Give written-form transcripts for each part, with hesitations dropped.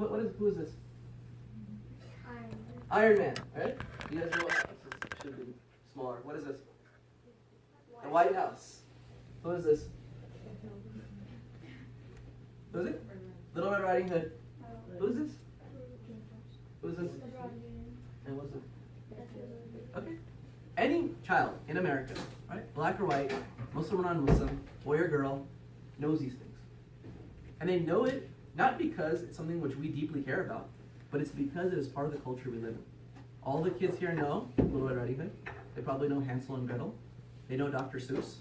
who is this? Iron Man. Iron Man, right? You guys know what? This should be smaller. What is this? The White House. Who is this? Who is it? Little Red Riding Hood. Who is this? Who is this? And what's it? Okay. Any child in America, right, black or white, Muslim or non-Muslim, boy or girl, knows these things. And they know it not because it's something which we deeply care about, but it's because it is part of the culture we live in. All the kids here know Little Red Riding Hood. They probably know Hansel and Gretel. They know Dr. Seuss.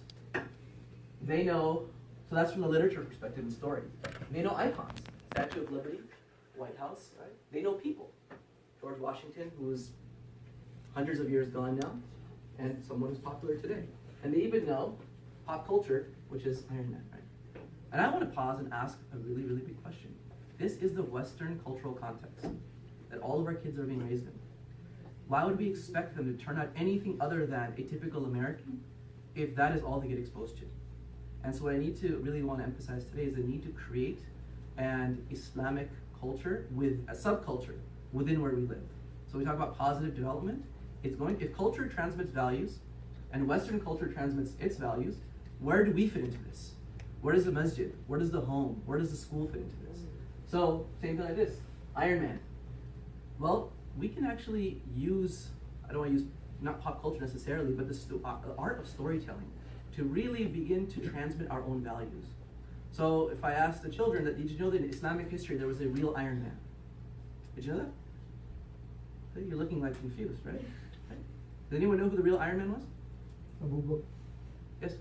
They know, so that's from the literature perspective and story. They know icons, Statue of Liberty, White House, right? They know people. George Washington, who is hundreds of years gone now, and someone who's popular today. And they even know pop culture, which is Iron Man, right? And I want to pause and ask a really, really big question. This is the Western cultural context that all of our kids are being raised in. Why would we expect them to turn out anything other than a typical American if that is all they get exposed to? And so what I need to really want to emphasize today is the need to create an Islamic culture with a subculture within where we live. So we talk about positive development. If culture transmits values and Western culture transmits its values, where do we fit into this? Where does the masjid? Where does the home? Where does the school fit into this? So same thing like this, Iron Man. Well, we can actually use, I don't want to use not pop culture necessarily, but the art of storytelling to really begin to transmit our own values. So if I ask the children that, did you know that in Islamic history there was a real Iron Man? Did you know that? You're looking like confused, right? Does anyone know who the real Iron Man was? Abu Bakr. Yes?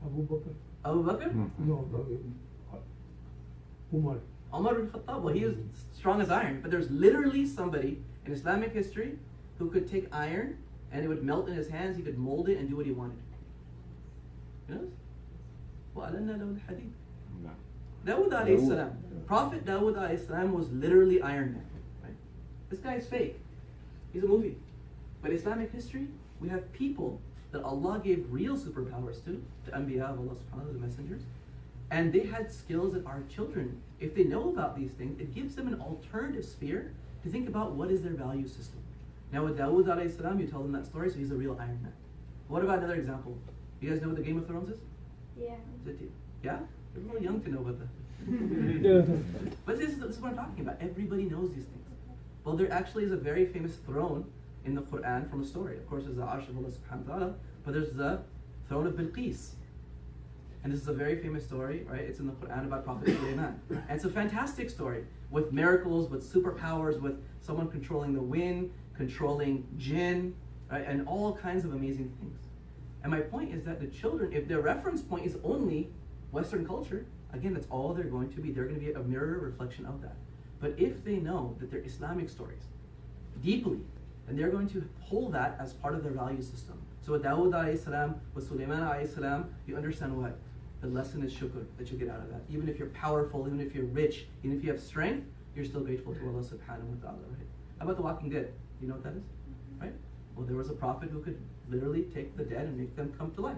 Abu Bakr. Abu Bakr? No, Umar. Umar ibn Khattab. Well, he was strong as iron, but there's literally somebody in Islamic history who could take iron and it would melt in his hands, he could mold it and do what he wanted. You know this? وَأَلَنَّا لَهُ الْحَدِيدِ. Dawud alayhi salam. Prophet Dawud alayhi salam was literally Iron Man. Right? This guy is fake. He's a movie. But Islamic history, we have people that Allah gave real superpowers to, the Anbiya of Allah subhanahu wa ta'ala, the messengers. And they had skills that our children, if they know about these things, it gives them an alternative sphere to think about what is their value system. Now with Dawud alayhi salam, you tell them that story, so he's a real Iron Man. What about another example? You guys know what the Game of Thrones is? Yeah. Yeah? You're a little young to know about that. But this is what I'm talking about. Everybody knows these things. Well, there actually is a very famous throne in the Quran from a story. Of course, there's the Arsh of Allah subhanahu wa ta'ala, but there's the throne of Bilqis. And this is a very famous story, right? It's in the Quran about Prophet Sulaiman. And it's a fantastic story with miracles, with superpowers, with someone controlling the wind, controlling jinn, right? And all kinds of amazing things. And my point is that the children, if their reference point is only Western culture, again, that's all they're going to be. They're going to be a mirror reflection of that. But if they know that they're Islamic stories deeply, then they're going to hold that as part of their value system. So with Dawud alayhi salam, with Sulaiman alayhi salam, you understand what? The lesson is shukr that you get out of that. Even if you're powerful, even if you're rich, even if you have strength, you're still grateful to Allah subhanahu wa ta'ala, right? How about The Walking Dead? You know what that is? Right? Well, there was a prophet who could literally take the dead and make them come to life.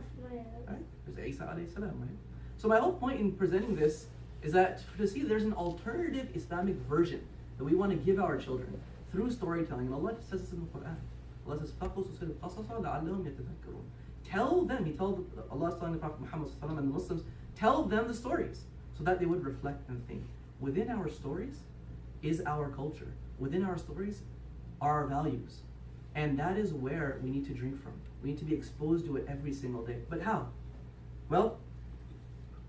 Right? There's Isa alayhi salam, right? So my whole point in presenting this is that to see there's an alternative Islamic version that we want to give our children through storytelling. And Allah says this in the Quran. Allah says, فَقُصُصِ الْقَصَصَ لَعَلَّهُمْ يَتَذَكَّرُونَ. Tell them, Allah is telling the Prophet Muhammad and the Muslims, tell them the stories so that they would reflect and think. Within our stories is our culture. Within our stories are our values. And that is where we need to drink from. We need to be exposed to it every single day. But how? Well,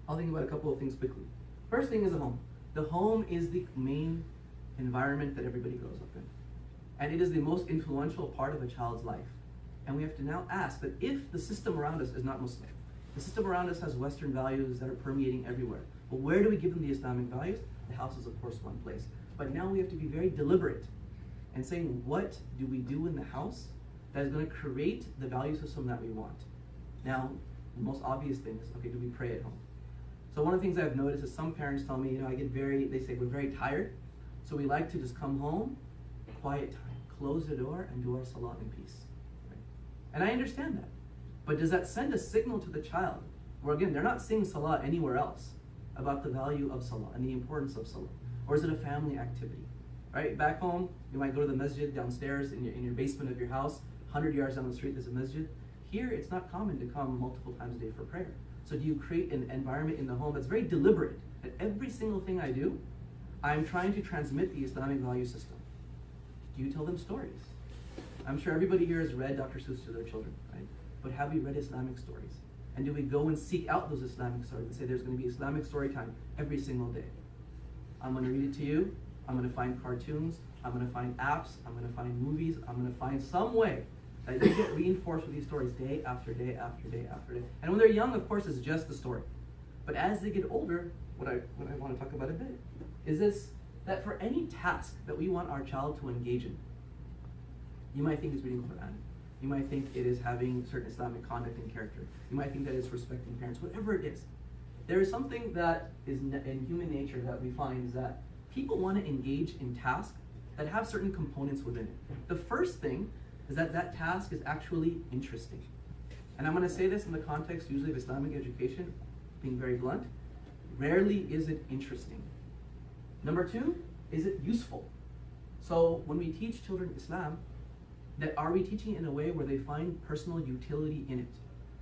I'll think about a couple of things quickly. First thing is the home. The home is the main environment that everybody grows up in. And it is the most influential part of a child's life. And we have to now ask that if the system around us is not Muslim, the system around us has Western values that are permeating everywhere. But where do we give them the Islamic values? The house is, of course, one place. But now we have to be very deliberate and saying, what do we do in the house that is going to create the value system that we want? Now, the most obvious thing is, okay, do we pray at home? So one of the things I've noticed is some parents tell me, they say we're very tired, so we like to just come home, quiet time, close the door, and do our salah in peace. Right? And I understand that. But does that send a signal to the child, where again, they're not seeing salah anywhere else, about the value of salah and the importance of salah? Or is it a family activity? Right? Back home, you might go to the masjid downstairs in your basement of your house. 100 yards down the street, there's a masjid. Here, it's not common to come multiple times a day for prayer. So do you create an environment in the home that's very deliberate? That every single thing I do, I'm trying to transmit the Islamic value system. Do you tell them stories? I'm sure everybody here has read Dr. Seuss to their children, right? But have we read Islamic stories? And do we go and seek out those Islamic stories and say there's going to be Islamic story time every single day? I'm going to read it to you. I'm going to find cartoons. I'm going to find apps. I'm going to find movies. I'm going to find some way that you get reinforced with these stories day after day after day after day. And when they're young, of course, it's just the story. But as they get older, what I want to talk about a bit is this, that for any task that we want our child to engage in, you might think it's reading Quran. You might think it is having certain Islamic conduct and character. You might think that it's respecting parents, whatever it is. There is something that is in human nature that we find is that people want to engage in tasks that have certain components within it. The first thing is that that task is actually interesting. And I'm going to say this in the context usually of Islamic education, being very blunt. Rarely is it interesting. Number two, is it useful? So when we teach children Islam, that are we teaching it in a way where they find personal utility in it?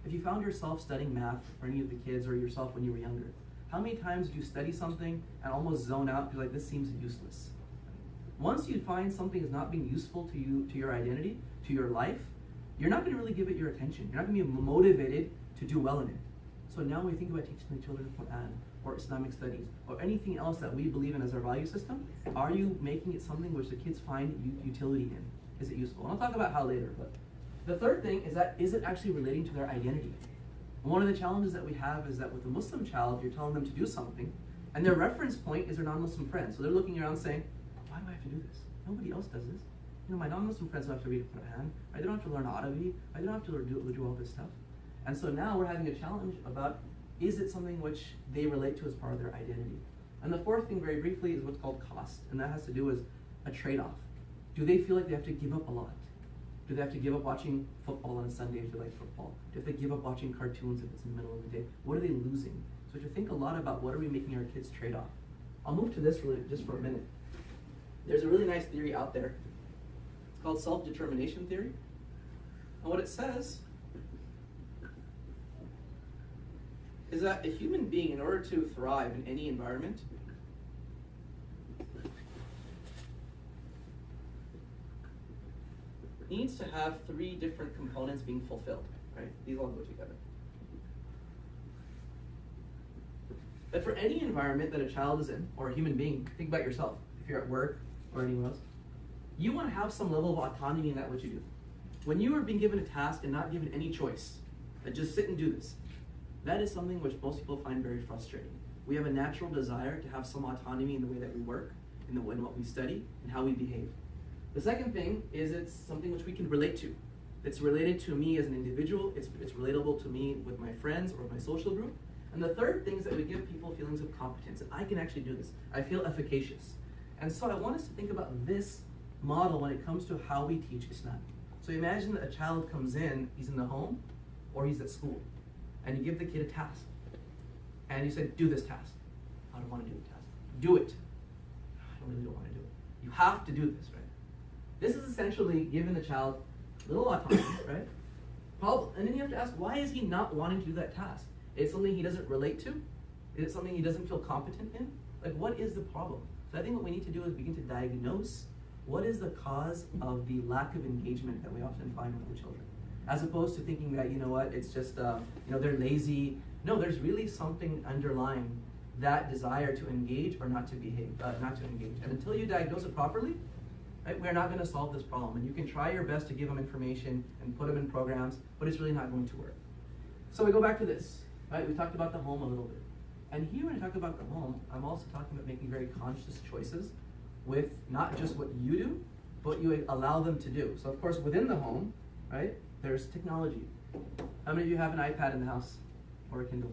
If you found yourself studying math, or any of the kids, or yourself when you were younger, how many times do you study something and almost zone out because like, this seems useless? Once you find something is not being useful to you, to your identity, to your life, you're not going to really give it your attention. You're not going to be motivated to do well in it. So now when we think about teaching the children Quran, or Islamic studies, or anything else that we believe in as our value system, are you making it something which the kids find utility in? Is it useful? And I'll talk about how later, but the third thing is that, is it actually relating to their identity? One of the challenges that we have is that with a Muslim child, you're telling them to do something, and their reference point is their non-Muslim friends. So they're looking around saying, why do I have to do this? Nobody else does this. You know, my non-Muslim friends don't have to read Quran, right? They don't have to learn Arabic, right? They don't have to do all this stuff. And so now we're having a challenge about, is it something which they relate to as part of their identity? And the fourth thing, very briefly, is what's called cost, and that has to do with a trade-off. Do they feel like they have to give up a lot? Do they have to give up watching football on a Sunday if they like football? Do they have to give up watching cartoons if it's in the middle of the day? What are they losing? So to think a lot about what are we making our kids trade off. I'll move to this really just for a minute. There's a really nice theory out there. It's called self-determination theory. And what it says is that a human being, in order to thrive in any environment, needs to have three different components being fulfilled, right? These all go together. But for any environment that a child is in, or a human being, think about yourself, if you're at work or anywhere else, you want to have some level of autonomy in that what you do. When you are being given a task and not given any choice, that just sit and do this, that is something which most people find very frustrating. We have a natural desire to have some autonomy in the way that we work, in what we study, and how we behave. The second thing is it's something which we can relate to. It's related to me as an individual, it's relatable to me with my friends or my social group. And the third thing is that we give people feelings of competence, and I can actually do this. I feel efficacious. And so I want us to think about this model when it comes to how we teach Islam. So imagine that a child comes in, he's in the home, or he's at school, and you give the kid a task. And you say, do this task. I don't want to do the task. Do it. I really don't want to do it. You have to do this, right? This is essentially giving the child a little autonomy, right? And then you have to ask, why is he not wanting to do that task? Is it something he doesn't relate to? Is it something he doesn't feel competent in? Like, what is the problem? So I think what we need to do is begin to diagnose what is the cause of the lack of engagement that we often find with the children. As opposed to thinking that, you know what, it's just, they're lazy. No, there's really something underlying that desire to engage or not to behave, not to engage. And until you diagnose it properly, right, we're not going to solve this problem. And you can try your best to give them information and put them in programs, but it's really not going to work. So we go back to this, right? We talked about the home a little bit. And here when I talk about the home, I'm also talking about making very conscious choices with not just what you do, but what you allow them to do. So of course, within the home, right, there's technology. How many of you have an iPad in the house or a Kindle?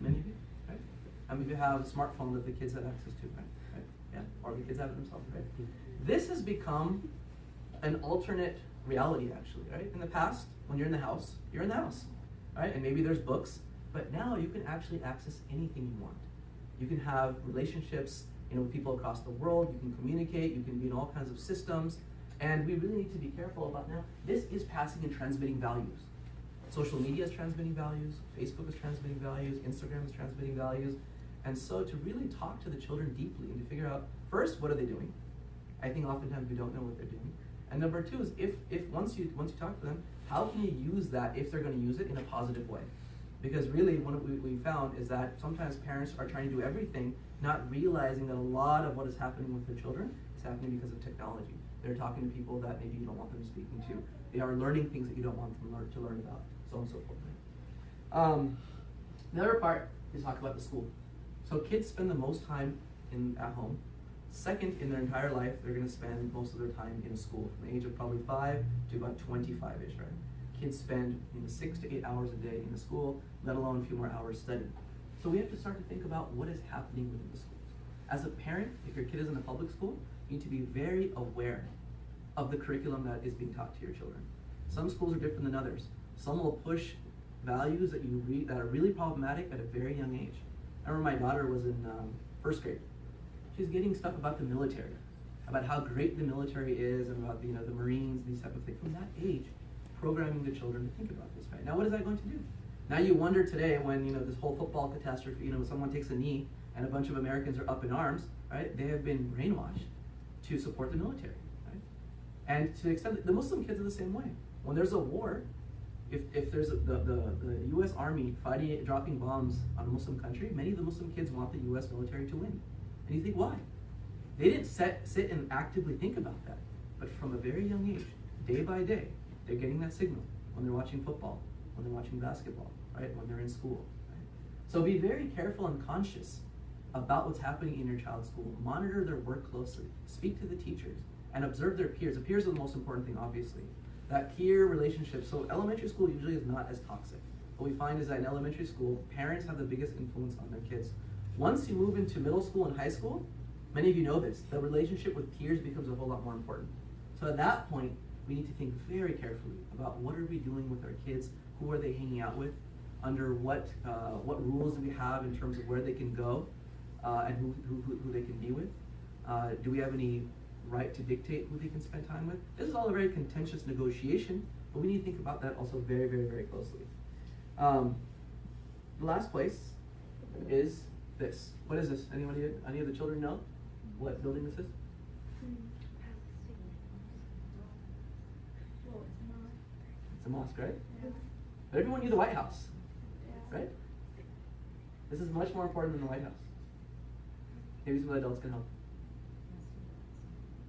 Many of you, right? How many of you have a smartphone that the kids have access to, right? Yeah, or the kids have it themselves, right? This has become an alternate reality, actually, right? In the past, when you're in the house, you're in the house, right? And maybe there's books, but now you can actually access anything you want. You can have relationships with people across the world. You can communicate, you can be in all kinds of systems, and we really need to be careful about now. This is passing and transmitting values. Social media is transmitting values, Facebook is transmitting values, Instagram is transmitting values, and so to really talk to the children deeply and to figure out, first, what are they doing? I think oftentimes we don't know what they're doing. And number two is if once you talk to them, how can you use that if they're going to use it in a positive way? Because really what we found is that sometimes parents are trying to do everything, not realizing that a lot of what is happening with their children is happening because of technology. They're talking to people that maybe you don't want them speaking to. They are learning things that you don't want them to learn about, so on and so forth. The other part is talk about the school. So kids spend the most time at home. Second, in their entire life, they're going to spend most of their time in a school, from the age of probably 5 to about 25-ish, right? Kids spend 6 to 8 hours a day in the school, let alone a few more hours studying. So we have to start to think about what is happening within the schools. As a parent, if your kid is in a public school, you need to be very aware of the curriculum that is being taught to your children. Some schools are different than others. Some will push values that that are really problematic at a very young age. I remember my daughter was in first grade. She's getting stuff about the military, about how great the military is, and about the Marines, these type of things. From that age, programming the children to think about this, right? Now, what is that going to do? Now you wonder today when this whole football catastrophe, when someone takes a knee and a bunch of Americans are up in arms, right? They have been brainwashed to support the military, right? And to the extent that the Muslim kids are the same way. When there's a war, if there's the U.S. Army dropping bombs on a Muslim country, many of the Muslim kids want the U.S. military to win. And you think, why? They didn't sit and actively think about that. But from a very young age, day by day, they're getting that signal when they're watching football, when they're watching basketball, right? When they're in school, right? So be very careful and conscious about what's happening in your child's school. Monitor their work closely. Speak to the teachers and observe their peers. The peers are the most important thing, obviously. That peer relationship. So elementary school usually is not as toxic. What we find is that in elementary school, parents have the biggest influence on their kids. Once you move into middle school and high school, many of you know this, the relationship with peers becomes a whole lot more important. So at that point, we need to think very carefully about what are we doing with our kids, who are they hanging out with, under what rules do we have in terms of where they can go, and who they can be with. Do we have any right to dictate who they can spend time with? This is all a very contentious negotiation, but we need to think about that also very, very, very closely. The last place is this. What is this? Any of the children know what building this is? It's a mosque, right? Yeah. But everyone knew the White House, right? This is much more important than the White House. Maybe some adults can help.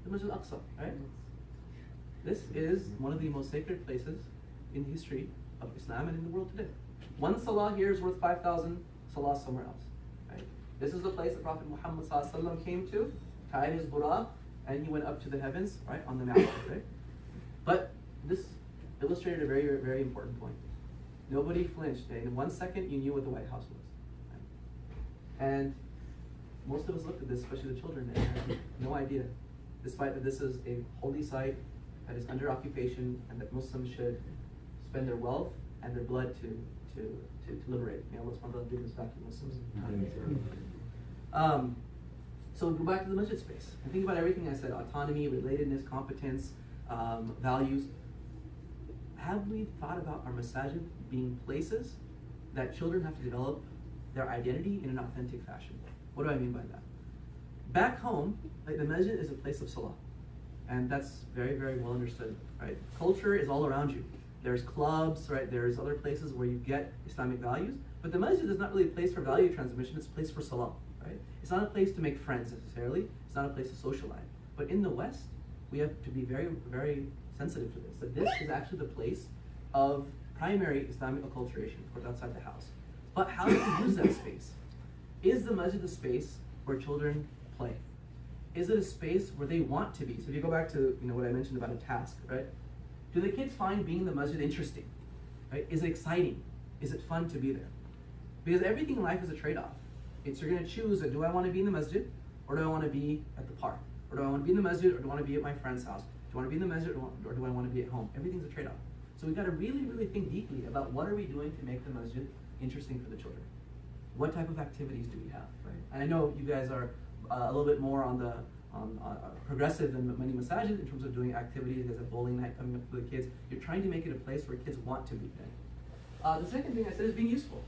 The Masjid al-Aqsa, right? This is one of the most sacred places in the history of Islam and in the world today. One salah here is worth 5,000 salahs somewhere else. Right? This is the place that Prophet Muhammad ﷺ came to, tied his buraq, and he went up to the heavens, right, on the mountain, right? But this illustrated a very, very important point. Nobody flinched. In 1 second, you knew what the White House was. Right? And most of us looked at this, especially the children, and had no idea, despite that this is a holy site that is under occupation and that Muslims should spend their wealth and their blood to liberate. May Allah subhanahu wa ta'ala give this back to Muslims. So go back to the masjid space and think about everything I said: autonomy, relatedness, competence, values. Have we thought about our masajid being places that children have to develop their identity in an authentic fashion? What do I mean by that? Back home, the masjid is a place of salah, and that's very, very well understood, right? Culture is all around you. There's clubs, right? There's other places where you get Islamic values, but the masjid is not really a place for value transmission, it's a place for salah, right? It's not a place to make friends necessarily, it's not a place to socialize. But in the West, we have to be very, very sensitive to this, that this is actually the place of primary Islamic acculturation, of course outside the house. But how do we use that space? Is the masjid a space where children play? Is it a space where they want to be? So if you go back to what I mentioned about a task, right? Do the kids find being in the masjid interesting? Right? Is it exciting? Is it fun to be there? Because everything in life is a trade-off. It's you're going to choose, do I want to be in the masjid, or do I want to be at the park? Or do I want to be in the masjid, or do I want to be at my friend's house? Do I want to be in the masjid, or do I want to be at home? Everything's a trade-off. So we've got to really, really think deeply about what are we doing to make the masjid interesting for the children. What type of activities do we have, right? And I know you guys are a little bit more on the progressive than many massages in terms of doing activities. There's a bowling night coming up for the kids. You're trying to make it a place where kids want to be. The second thing I said is being useful.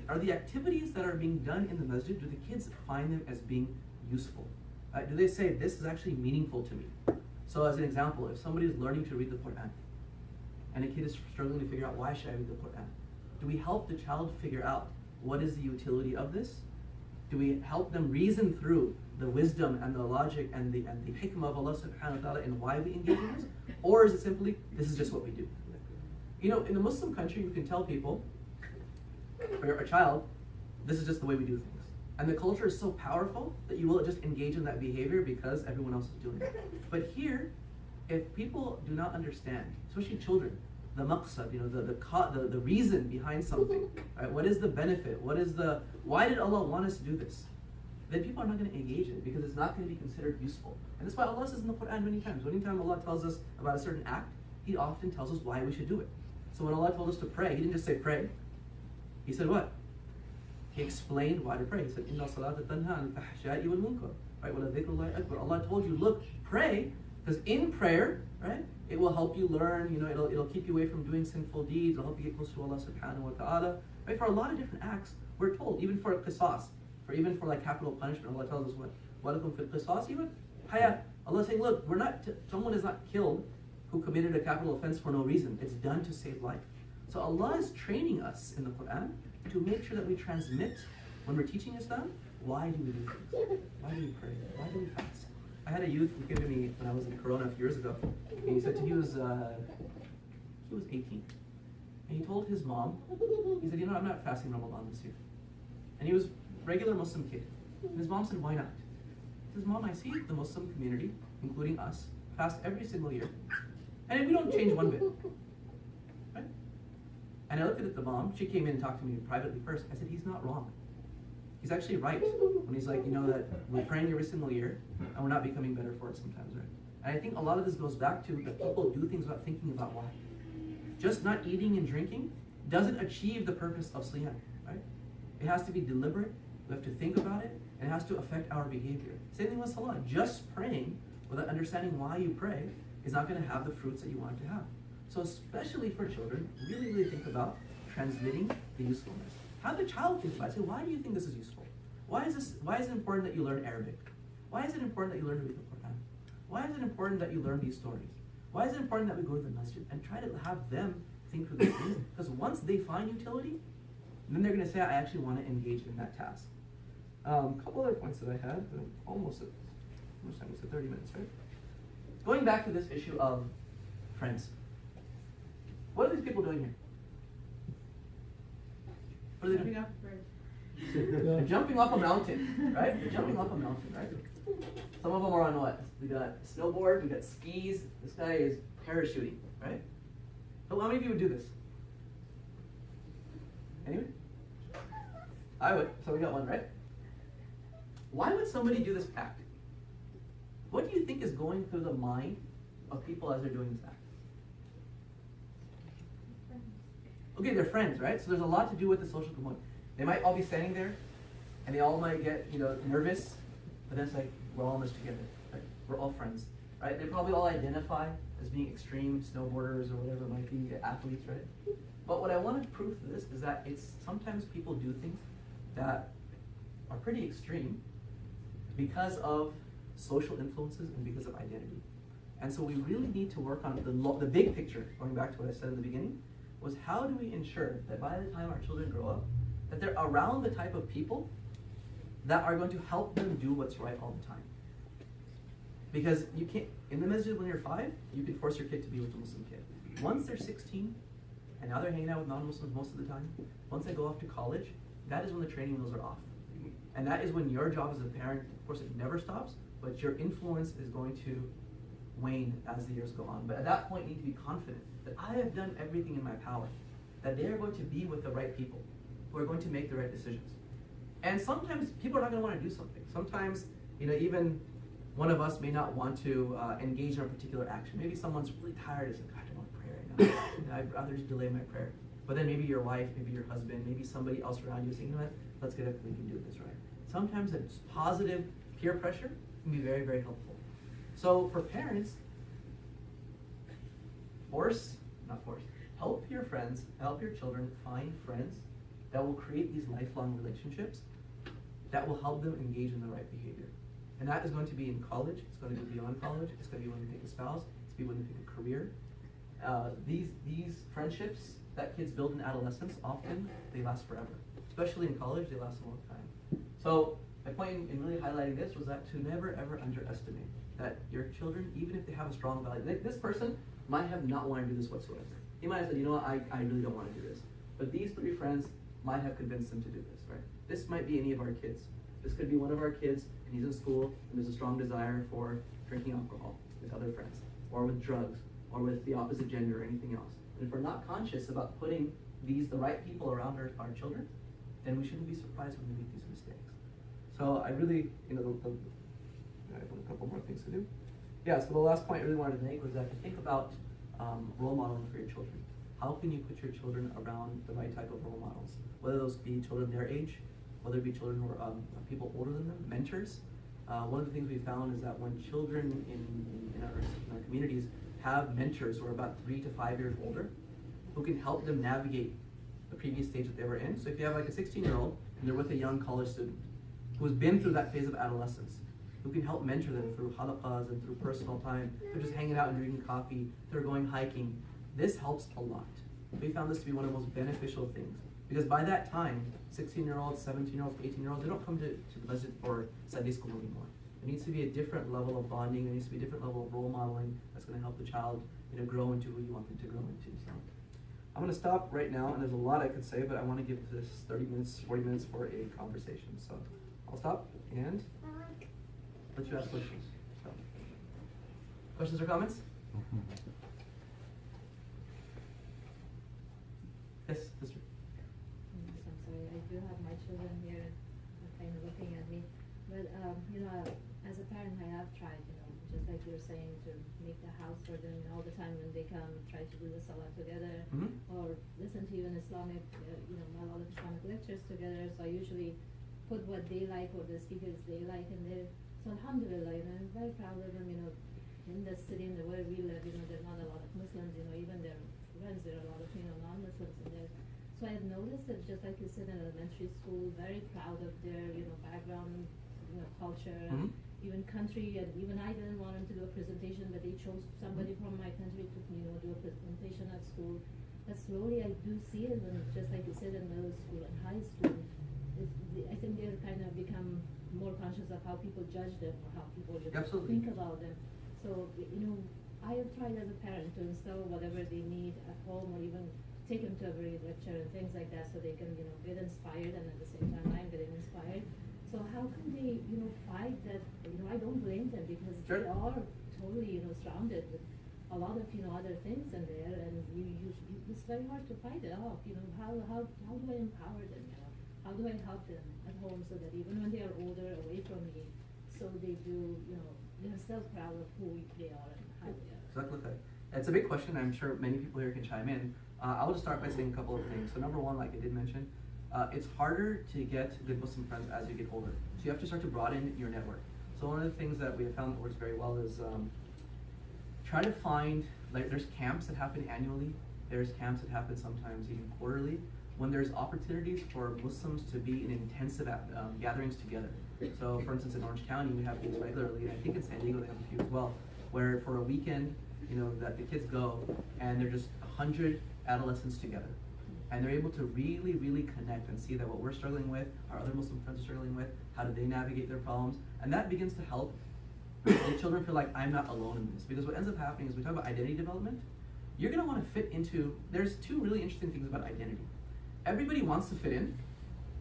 Are the activities that are being done in the masjid, do the kids find them as being useful? Do they say, this is actually meaningful to me? So as an example, if somebody is learning to read the Quran, and a kid is struggling to figure out, why should I read the Quran? Do we help the child figure out what is the utility of this? Do we help them reason through the wisdom and the logic and the hikmah of Allah subhanahu wa ta'ala and why we engage in this? Or is it simply, this is just what we do? You know, in a Muslim country, you can tell people, for a child, this is just the way we do things. And the culture is so powerful that you will just engage in that behavior because everyone else is doing it. But here, if people do not understand, especially children, the maqsad, you know, the reason behind something, right? What is the benefit? Why did Allah want us to do this? Then people are not going to engage in it because it's not going to be considered useful. And that's why Allah says in the Quran many times, anytime Allah tells us about a certain act, He often tells us why we should do it. So when Allah told us to pray, He didn't just say pray. He said what? He explained why to pray. He said, Inna salata tanha anil fahsha'i wal munkar. Right? Wala dhikrullahi akbar. Allah told you, look, pray, because in prayer, right, it will help you learn, you know, it'll keep you away from doing sinful deeds, it'll help you get close to Allah subhanahu wa ta'ala. Right? For a lot of different acts, we're told, even for qisas, even for like capital punishment, Allah tells us what? Walakum fil qisas even hayat. Allah is saying, look, someone is not killed who committed a capital offense for no reason. It's done to save life. So Allah is training us in the Quran to make sure that we transmit, when we're teaching Islam, why do we do things? Why do we pray? Why do we fast? I had a youth who came to me when I was in Corona a few years ago, and he said he was 18. And he told his mom, he said, you know, I'm not fasting Ramadan this year. And he was a regular Muslim kid. And his mom said, why not? He says, Mom, I see the Muslim community, including us, fast every single year. And we don't change one bit. Right? And I looked at the mom. She came in and talked to me privately first. I said, he's not wrong. He's actually right when he's like, you know, that we're praying every single year and we're not becoming better for it sometimes, right? And I think a lot of this goes back to that people do things without thinking about why. Just not eating and drinking doesn't achieve the purpose of siyam, right? It has to be deliberate. We have to think about it, and it has to affect our behavior. Same thing with salah. Just praying without understanding why you pray is not going to have the fruits that you want it to have. So especially for children, really, really think about transmitting the usefulness. Have the child think about it. Say, why do you think this is useful? Why is it important that you learn Arabic? Why is it important that you learn to read the Quran? Why is it important that you learn these stories? Why is it important that we go to the masjid? And try to have them think through these things. Because once they find utility, then they're going to say, I actually want to engage in that task. A couple other points that I had, almost time? We said 30 minutes, right? Going back to this issue of friends. What are these people doing here? What are they doing? They're jumping off a mountain, right? They're jumping off a mountain, right? Some of them are on what? We got snowboard, we got skis. This guy is parachuting, right? So how many of you would do this? Anyone? I would. So we got one, right? Why would somebody do this act? What do you think is going through the mind of people as they're doing this act? Okay, they're friends, right? So there's a lot to do with the social component. They might all be standing there, and they all might get, you know, nervous, but then it's like, we're all in this together, right? We're all friends, right? They probably all identify as being extreme snowboarders or whatever it might be, athletes, right? But what I want to prove to this is that it's sometimes people do things that are pretty extreme because of social influences and because of identity. And so we really need to work on the big picture, going back to what I said in the beginning, was how do we ensure that by the time our children grow up, that they're around the type of people that are going to help them do what's right all the time. Because you can't, in the masjid when you're 5, you can force your kid to be with a Muslim kid. Once they're 16, and now they're hanging out with non-Muslims most of the time, once they go off to college, that is when the training wheels are off. And that is when your job as a parent, of course it never stops, but your influence is going to wane as the years go on. But at that point you need to be confident that I have done everything in my power, that they are going to be with the right people, who are going to make the right decisions. And sometimes people are not going to want to do something. Sometimes, you know, even one of us may not want to engage in a particular action. Maybe someone's really tired, it's like, I don't want to pray right now. You know, I'd rather just delay my prayer. But then maybe your wife, maybe your husband, maybe somebody else around you saying, you know what, let's get up, we can do this, right? Sometimes it's positive Peer pressure can be very, very helpful. So for parents, help your friends, help your children find friends that will create these lifelong relationships that will help them engage in the right behavior. And that is going to be in college, it's going to be beyond college, it's going to be when they pick a spouse, it's going to be when they pick a career. These friendships that kids build in adolescence, often they last forever. Especially in college, they last a long time. So my point in really highlighting this was that to never ever underestimate that your children, even if they have a strong value, this person might have not wanted to do this whatsoever. He might have said, you know what, I really don't want to do this. But these 3 friends might have convinced him to do this, right? This might be any of our kids. This could be one of our kids, and he's in school, and there's a strong desire for drinking alcohol with other friends, or with drugs, or with the opposite gender, or anything else. And if we're not conscious about putting the right people around our children, then we shouldn't be surprised when we make these mistakes. So I really, I have a couple more things to do. Yeah, so the last point I really wanted to make was that to think about role modeling for your children. How can you put your children around the right type of role models? Whether those be children their age, whether it be children who are people older than them, mentors. One of the things we found is that when children in our communities have mentors who are about 3 to 5 years older, who can help them navigate the previous stage that they were in. So if you have like a 16-year-old and they're with a young college student who's been through that phase of adolescence, who can help mentor them through halaqas and through personal time, they're just hanging out and drinking coffee, they're going hiking. This helps a lot. We found this to be one of the most beneficial things. Because by that time, 16-year-olds, 17-year-olds, 18-year-olds, they don't come to the masjid for Sunday school anymore. There needs to be a different level of bonding, there needs to be a different level of role modeling that's going to help the child grow into who you want them to grow into. So I'm going to stop right now, and there's a lot I could say, but I want to give this 30 minutes, 40 minutes for a conversation. So I'll stop and let you ask questions. So, questions or comments? Yes, sister. I'm sorry, I do have my children here kind of looking at me. But, as a parent, I have tried, just like you're saying, to make the house for them all the time when they come, try to do the salah together, or listen to even Islamic, a lot of Islamic lectures together. So I usually put what they like or the speakers they like in there. So alhamdulillah, I'm very proud of them, in the city and the where we live, there's not a lot of Muslims, even their friends, there are a lot of, non-Muslims in there. So I have noticed that just like you said in elementary school, very proud of their, background, culture, even country, and even I didn't want them to do a presentation, but they chose somebody from my country to, do a presentation at school. But slowly I do see it, and just like you said, in middle school and high school, I think they'll kind of become more conscious of how people judge them or how people think about them. So, I have tried as a parent to instill whatever they need at home, or even take them to a very lecture and things like that, so they can, get inspired, and at the same time I'm getting inspired. So how can they, fight that? I don't blame them, because Sure. they are totally, surrounded with a lot of, other things in there, and it's very hard to fight it off. How do I empower them? How do I help them at home so that even when they are older, away from me, so they do, they're still proud of who they are and how they are. Exactly. It's a big question. I'm sure many people here can chime in. I will just start by saying a couple of things. So number one, like I did mention, it's harder to get good Muslim friends as you get older. So you have to start to broaden your network. So one of the things that we have found that works very well is try to find, there's camps that happen annually. There's camps that happen sometimes even quarterly, when there's opportunities for Muslims to be in intensive gatherings together. So for instance, in Orange County, we have these regularly, and I think in San Diego they have a few as well, where for a weekend, that the kids go, and they're just 100 adolescents together. And they're able to really, really connect and see that what we're struggling with, our other Muslim friends are struggling with, how do they navigate their problems, and that begins to help the children feel like I'm not alone in this. Because what ends up happening is we talk about identity development, you're gonna wanna fit into, there's 2 really interesting things about identity. Everybody wants to fit in,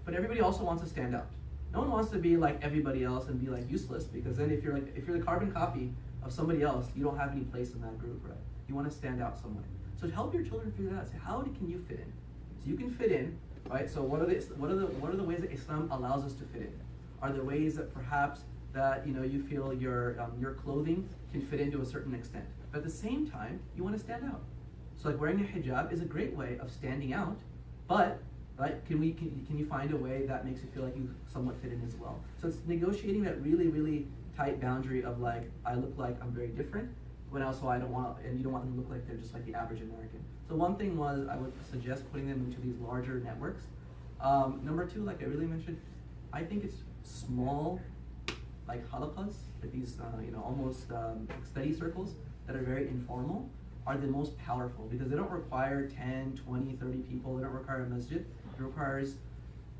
but everybody also wants to stand out. No one wants to be like everybody else and be like useless, because then if you're the carbon copy of somebody else, you don't have any place in that group, right? You wanna stand out some way. So to help your children figure that out, say, how can you fit in? So you can fit in, right? So what are the ways that Islam allows us to fit in? Are there ways that perhaps that you feel your clothing can fit in to a certain extent, but at the same time you want to stand out? So like wearing a hijab is a great way of standing out, but right? Can you find a way that makes you feel like you somewhat fit in as well? So it's negotiating that really, really tight boundary of like, I look like I'm very different, but also I don't want, and you don't want them to look like they're just like the average American. So one thing was, I would suggest putting them into these larger networks. Number two, like I really mentioned, I think it's small, like halaqas, like these, almost study circles that are very informal, are the most powerful because they don't require 10, 20, 30 people. They don't require a masjid. It requires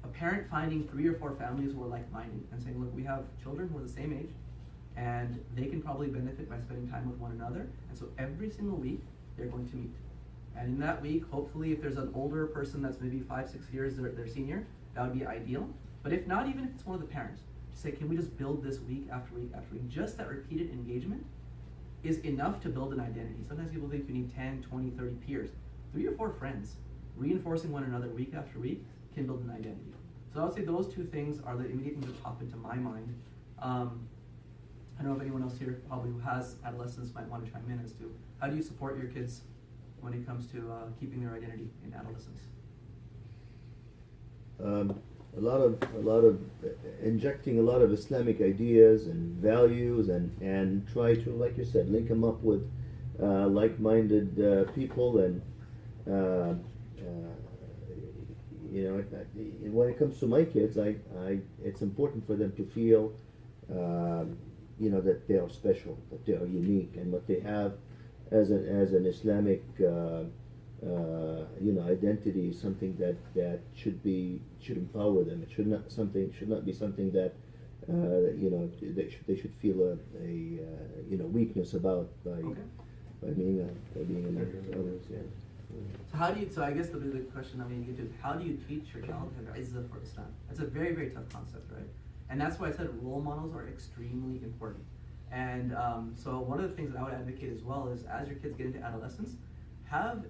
a parent finding 3 or 4 families who are like-minded and saying, look, we have children who are the same age, and they can probably benefit by spending time with one another. And so every single week, they're going to meet. And in that week, hopefully, if there's an older person that's maybe 5, 6 years, they're senior, that would be ideal. But if not, even if it's one of the parents, to say, can we just build this week after week after week? Just that repeated engagement is enough to build an identity. Sometimes people think you need 10, 20, 30 peers. 3 or 4 friends reinforcing one another week after week can build an identity. So I would say those 2 things are the immediate things that pop into my mind. I don't know if anyone else here probably who has adolescents might want to chime in as to how do you support your kids when it comes to keeping their identity in adolescence? A lot of injecting a lot of Islamic ideas and values and try to, like you said, link them up with like-minded people and when it comes to my kids, it's important for them to feel that they are special, that they are unique, and what they have as an Islamic identity is something that should empower them. It should not be something that they should feel a weakness about by being amongst others. Yeah. So how do you? So I guess the question I'm going to get to is how do you teach your child to have izzah for Islam? That's a very, very tough concept, right? And that's why I said role models are extremely important. And so one of the things that I would advocate as well is as your kids get into adolescence, have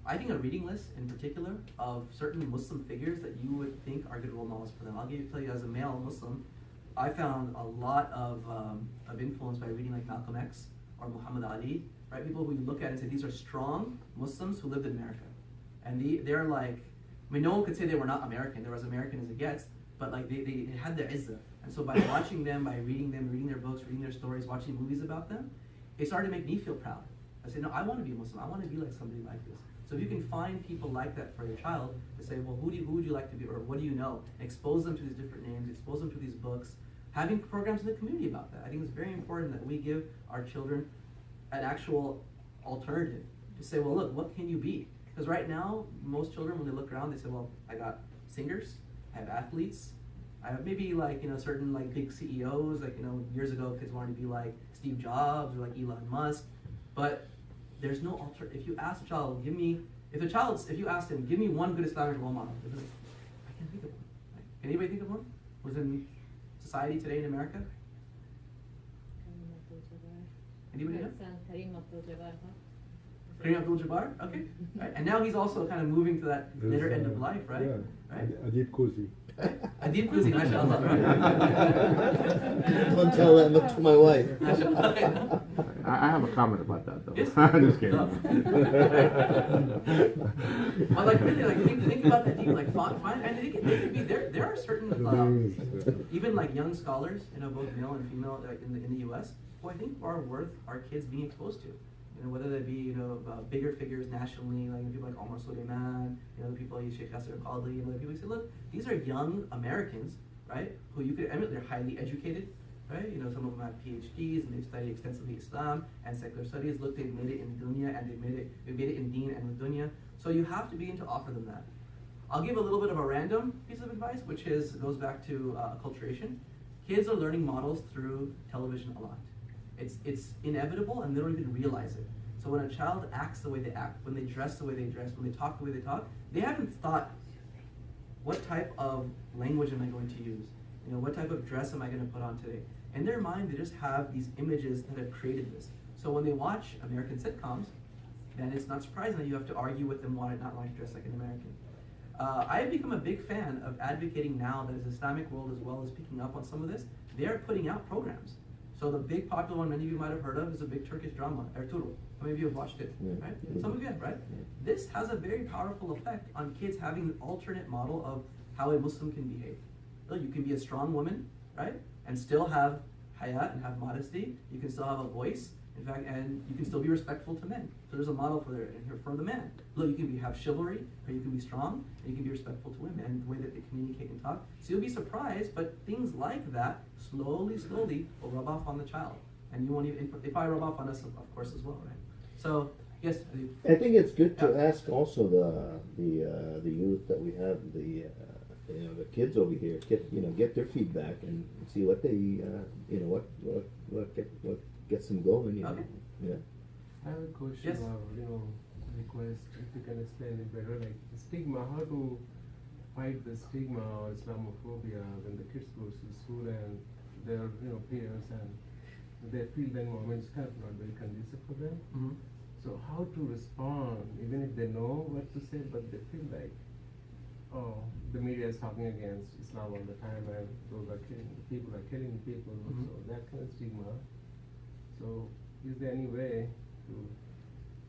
I think a reading list in particular of certain Muslim figures that you would think are good role models for them. Tell you as a male Muslim, I found a lot of influence by reading like Malcolm X or Muhammad Ali, right? People who you look at and say these are strong Muslims who lived in America. And they're like, I mean, no one could say they were not American. They're as American as it gets, but like they had their izzah. And so by watching them, by reading them, reading their books, reading their stories, watching movies about them, it started to make me feel proud. I said, no, I want to be a Muslim. I want to be like somebody like this. So if you can find people like that for your child, to say, well, who would you like to be, or what do you know? Expose them to these different names, expose them to these books, having programs in the community about that. I think it's very important that we give our children an actual alternative to say, well, look, what can you be? Because right now, most children, when they look around, they say, well, I got singers, I have athletes, I have maybe like, certain like big CEOs, like, years ago, kids wanted to be like Steve Jobs or like Elon Musk, but there's no alternative. If you ask a child, if you asked him, give me one good Islamic role model, they'd be like, I can't think of one. Like, can anybody think of one? Who's in society today in America? Anybody know? Kareem Abdul-Jabbar. Kareem Abdul-Jabbar? Okay. Right. And now he's also kind of moving to that later end of life, right? Yeah. Right? Adib Kuzi. Adib Kuzi, mashallah, right? Don't tell that to my wife. Mashallah. I have a comment about that though. Yes. I'm just kidding. But like really, like think about that deep, like find, and they could be there are certain even like young scholars, both male and female, in the U.S. who I think are worth our kids being exposed to. Whether they be bigger figures nationally, like people like Omar Suleiman, people like Sheikh Yasser Qadhi, people who say, look, these are young Americans, right? Who you could emulate. They're highly educated, right? Some of them have PhDs and they've studied extensively Islam and secular studies. Look, they've made it in dunya and they've made it in deen and with dunya. So you have to begin to offer them that. I'll give a little bit of a random piece of advice, which goes back to acculturation. Kids are learning models through television a lot. It's inevitable and they don't even realize it. So when a child acts the way they act, when they dress the way they dress, when they talk the way they talk, they haven't thought, what type of language am I going to use? What type of dress am I going to put on today? In their mind, they just have these images that have created this. So when they watch American sitcoms, then it's not surprising that you have to argue with them why not want to dress like an American. I have become a big fan of advocating now that as the Islamic world as well is picking up on some of this, they are putting out programs. So the big popular one many of you might have heard of is a big Turkish drama, Ertuğrul. How many of you have watched it, Yeah. right? Yeah. Some of you have, right? Yeah. This has a very powerful effect on kids having an alternate model of how a Muslim can behave. So you can be a strong woman, right? And still have haya and have modesty. You can still have a voice, in fact, and you can still be respectful to men. So there's a model for the man. Look, you can have chivalry, or you can be strong, and you can be respectful to women, and the way that they communicate and talk. So you'll be surprised, but things like that slowly will rub off on the child, and you won't even. They probably rub off on us, of course, as well, right? So yes, I think it's good to Yeah. ask also the youth that we have, the kids over here, get their feedback and see what they what gets them going. Okay. Yeah. I have a question Yes. or request if you can explain it better, like the stigma, how to fight the stigma or Islamophobia when the kids go to school and their peers and they feel the environment is kind of not very conducive for them. Mhm. So how to respond, even if they know what to say, but they feel like, oh, the media is talking against Islam all the time, and those are people are killing people, Mhm. so that kind of stigma. So is there any way to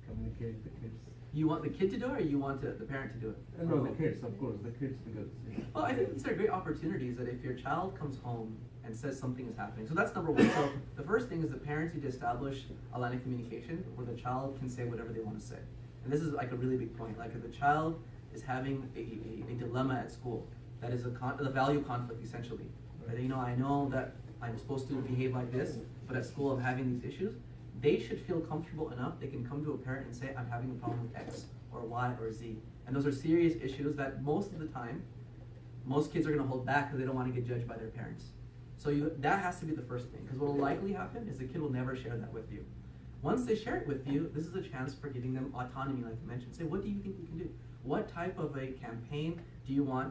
communicate with the kids? You want the kid to do it, or you want the parent to do it? No, the kids, of course, the kids, because. Well, I think these are great opportunities that if your child comes home and says something is happening. So that's number one. So the first thing is the parents need to establish a line of communication where the child can say whatever they want to say. And this is like a really big point. Like if the child is having a dilemma at school, that is a value conflict essentially. Right? I know that I'm supposed to behave like this, but at school I'm having these issues. They should feel comfortable enough, they can come to a parent and say, I'm having a problem with X or Y or Z. And those are serious issues that most of the time, most kids are going to hold back because they don't want to get judged by their parents. So that has to be the first thing, because what will likely happen is the kid will never share that with you. Once they share it with you, this is a chance for giving them autonomy, like you mentioned. Say, what do you think we can do? What type of a campaign do you want